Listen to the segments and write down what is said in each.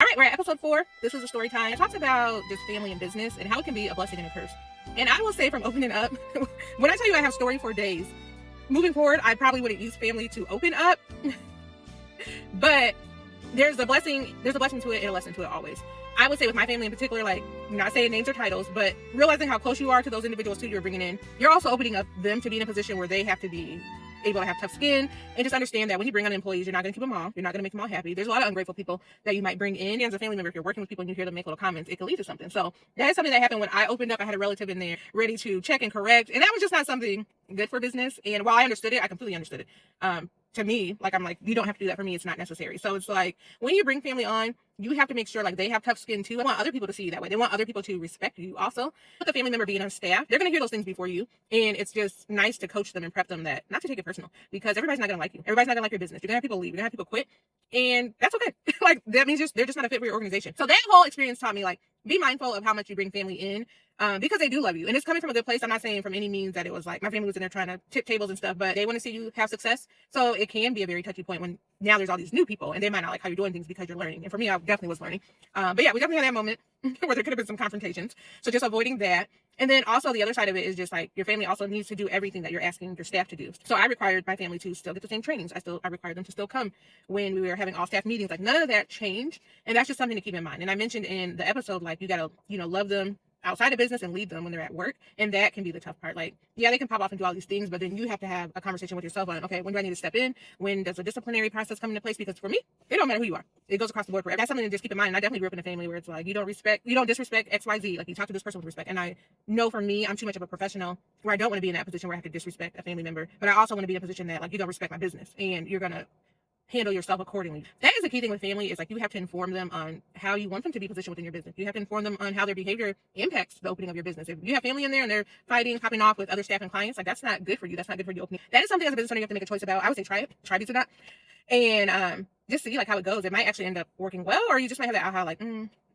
right, we're at episode 4. This is a story time. It talks about just family and business and how it can be a blessing and a curse. And I will say from opening up, when I tell you I have story for days, moving forward, I probably wouldn't use family to open up, but there's a blessing to it and a lesson to it always. I would say with my family in particular, like, not saying names or titles, but realizing how close you are to those individuals too you're bringing in, you're also opening up them to be in a position where they have to be able to have tough skin and just understand that when you bring on employees, you're not going to keep them all. You're not going to make them all happy. There's a lot of ungrateful people that you might bring in. And as a family member, if you're working with people and you hear them make little comments, it can lead to something. So that is something that happened when I opened up. I had a relative in there ready to check and correct. And that was just not something good for business. And while I understood it, I completely understood it. To me, like, I'm like, you don't have to do that for me. It's not necessary. So it's like, when you bring family on, you have to make sure like they have tough skin too. They want other people to see you that way. They want other people to respect you also. With the family member being on staff, they're going to hear those things before you. And it's just nice to coach them and prep them that not to take it personal, because everybody's not going to like you. Everybody's not going to like your business. You're going to have people leave. You're going to have people quit. And that's okay. Like, that means they're just not a fit for your organization. So that whole experience taught me, like, be mindful of how much you bring family in. Because they do love you. And it's coming from a good place. I'm not saying from any means that it was like my family was in there trying to tip tables and stuff, but they want to see you have success. So it can be a very touchy point when now there's all these new people and they might not like how you're doing things because you're learning. And for me, I definitely was learning. But yeah, we definitely had that moment where there could have been some confrontations. So just avoiding that. And then also the other side of it is just like your family also needs to do everything that you're asking your staff to do. So I required my family to still get the same trainings. I required them to still come when we were having all staff meetings. Like, none of that changed. And that's just something to keep in mind. And I mentioned in the episode, like, you got to, love them outside of business and lead them when they're at work. And that can be the tough part. Like, yeah, they can pop off and do all these things, but then you have to have a conversation with yourself on, okay, when do I need to step in? When does a disciplinary process come into place? Because for me, it don't matter who you are. It goes across the board for everyone. That's something to just keep in mind. And I definitely grew up in a family where it's like, you don't disrespect XYZ. Like, you talk to this person with respect. And I know for me, I'm too much of a professional where I don't want to be in that position where I have to disrespect a family member, but I also want to be in a position that, like, you don't respect my business and you're going to handle yourself accordingly. That is the key thing with family, is like, you have to inform them on how you want them to be positioned within your business. You have to inform them on how their behavior impacts the opening of your business. If you have family in there and they're fighting, popping off with other staff and clients, like, that's not good for you. That's not good for your opening. That is something as a business owner you have to make a choice about. I would say try it, try these or not. And just see like how it goes. It might actually end up working well, or you just might have that aha, like,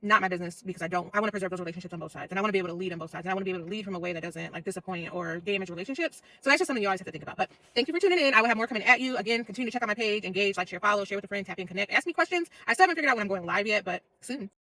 not my business, because I want to preserve those relationships on both sides. And I want to be able to lead on both sides. And I want to be able to lead from a way that doesn't like disappoint or damage relationships. So that's just something you always have to think about. But thank you for tuning in. I will have more coming at you. Again, continue to check out my page, engage, like, share, follow, share with a friend, tap in, connect, ask me questions. I still haven't figured out when I'm going live yet, but soon.